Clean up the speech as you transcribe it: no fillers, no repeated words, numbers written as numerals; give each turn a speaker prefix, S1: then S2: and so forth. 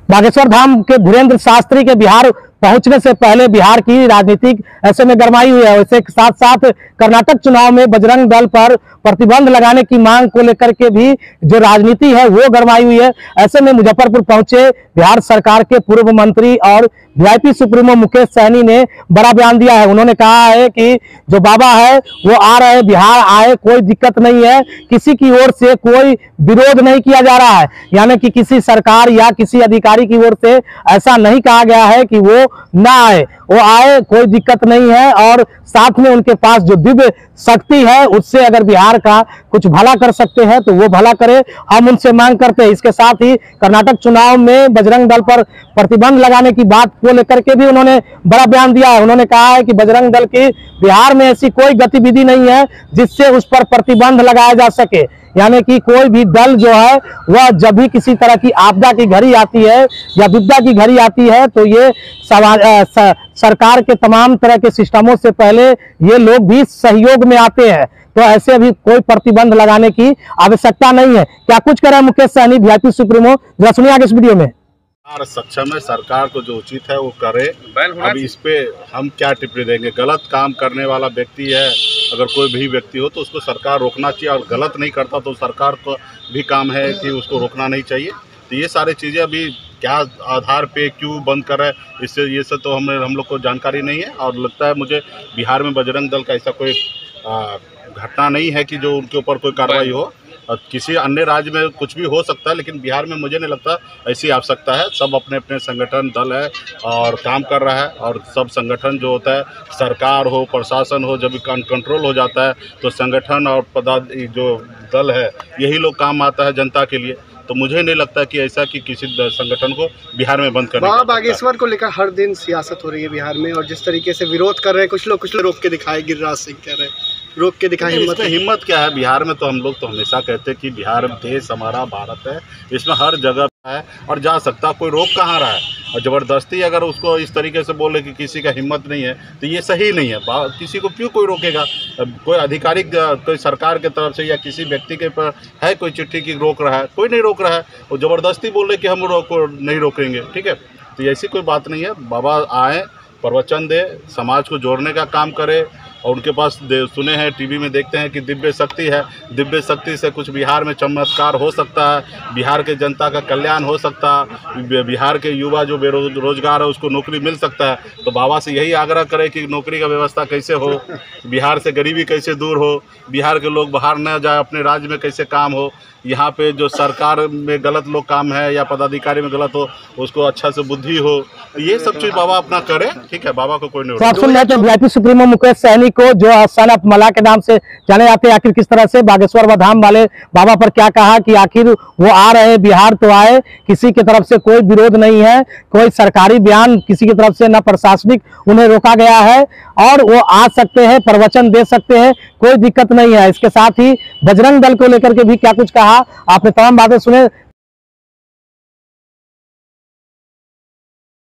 S1: बागेश्वर धाम के धीरेन्द्र शास्त्री के बिहार पहुंचने से पहले बिहार की राजनीतिक ऐसे में गरमाई हुई है। वैसे साथ साथ कर्नाटक चुनाव में बजरंग दल पर प्रतिबंध लगाने की मांग को लेकर के भी जो राजनीति है वो गरमाई हुई है। ऐसे में मुजफ्फरपुर पहुंचे बिहार सरकार के पूर्व मंत्री और वीआईपी सुप्रीमो मुकेश सहनी ने बड़ा बयान दिया है। उन्होंने कहा है कि जो बाबा है वो आ रहे हैं, बिहार आए, कोई दिक्कत नहीं है, किसी की ओर से कोई विरोध नहीं किया जा रहा है। यानी कि किसी सरकार या किसी अधिकारी की ओर से ऐसा नहीं कहा गया है कि वो ना आए, वो आए, कोई दिक्कत नहीं है। और साथ में उनके पास जो दिव्य शक्ति है उससे अगर बिहार का कुछ भला कर सकते हैं तो वो भला करे, हम उनसे मांग करते हैं। इसके साथ ही कर्नाटक चुनाव में बजरंग दल पर प्रतिबंध लगाने की बात को लेकर के भी उन्होंने बड़ा बयान दिया है। उन्होंने कहा है कि बजरंग दल की बिहार में ऐसी कोई गतिविधि नहीं है जिससे उस पर प्रतिबंध लगाया जा सके। यानी कि कोई भी दल जो है वह जब भी किसी तरह की आपदा की घड़ी आती है या विपदा की घड़ी आती है तो ये सरकार के तमाम तरह के सिस्टमों से पहले ये लोग भी सहयोग में आते हैं। तो ऐसे अभी कोई प्रतिबंध लगाने की आवश्यकता नहीं है। क्या कुछ करें मुकेश सहनी वीआईपी सुप्रीमो, जरा सुनिए आगे इस वीडियो में।
S2: सक्षम है, सरकार को जो उचित है वो करे। अब इस पे हम क्या टिप्पणी देंगे? गलत काम करने वाला व्यक्ति है, अगर कोई भी व्यक्ति हो तो उसको सरकार रोकना चाहिए, और गलत नहीं करता तो सरकार को भी काम है कि उसको रोकना नहीं चाहिए। तो ये सारी चीज़ें अभी क्या आधार पे क्यों बंद कर रहा है, इससे ये सब तो हम लोग को जानकारी नहीं है। और लगता है मुझे बिहार में बजरंग दल का ऐसा कोई घटना नहीं है कि जो उनके ऊपर कोई कार्रवाई हो। और किसी अन्य राज्य में कुछ भी हो सकता है, लेकिन बिहार में मुझे नहीं लगता ऐसी आवश्यकता है। सब अपने अपने संगठन दल है और काम कर रहा है, और सब संगठन जो होता है, सरकार हो प्रशासन हो, जब कंट्रोल हो जाता है तो संगठन और जो दल है यही लोग काम आता है जनता के लिए। तो मुझे नहीं लगता कि ऐसा कि किसी संगठन को बिहार में बंद करना।
S3: बागेश्वर को लेकर हर दिन सियासत हो रही है बिहार में, और जिस तरीके से विरोध कर रहे हैं कुछ लोग रोक के दिखाए, गिरिराज सिंह कह रहे हैं रोक के दिखाए।
S2: हिम्मत क्या है बिहार में? तो हम लोग तो हमेशा कहते हैं कि बिहार देश हमारा भारत है, इसमें हर जगह है और जा सकता, कोई रोक कहाँ रहा है। और ज़बरदस्ती अगर उसको इस तरीके से बोले कि किसी का हिम्मत नहीं है तो ये सही नहीं है। किसी को क्यों कोई रोकेगा? कोई अधिकारी कोई सरकार की तरफ से या किसी व्यक्ति के पर है कोई चिट्ठी की रोक रहा है? कोई नहीं रोक रहा है। वो ज़बरदस्ती बोले कि हम नहीं रोकेंगे, ठीक है? तो ऐसी कोई बात नहीं है। बाबा आए, प्रवचन दे, समाज को जोड़ने का काम करे, और उनके पास सुने हैं, टीवी में देखते हैं कि दिव्य शक्ति है। दिव्य शक्ति से कुछ बिहार में चमत्कार हो सकता है, बिहार के जनता का कल्याण हो सकता है, बिहार के युवा जो बेरोजगार है उसको नौकरी मिल सकता है। तो बाबा से यही आग्रह करें कि नौकरी का व्यवस्था कैसे हो, बिहार से गरीबी कैसे दूर हो, बिहार के लोग बाहर न जाए, अपने राज्य में कैसे काम हो, यहाँ पे जो सरकार में गलत लोग काम है या पदाधिकारी में गलत हो उसको अच्छा से बुद्धि हो। ये सब चीज बाबा अपना करे, ठीक है? बाबा को कोई नहीं।
S1: आप सुन रहे थे वीआईपी सुप्रीमो मुकेश सहनी को, जो सन ऑफ मला के नाम से जाने जाते हैं। आखिर किस तरह से बागेश्वर व धाम वाले बाबा पर क्या कहा कि आखिर वो आ रहे हैं, बिहार तो आए, किसी की तरफ से कोई विरोध नहीं है, कोई सरकारी बयान किसी की तरफ से न प्रशासनिक उन्हें रोका गया है, और वो आ सकते हैं, प्रवचन दे सकते हैं, कोई दिक्कत नहीं है। इसके साथ ही बजरंग दल को लेकर के भी क्या कुछ कहा आपने तमाम बातें सुने।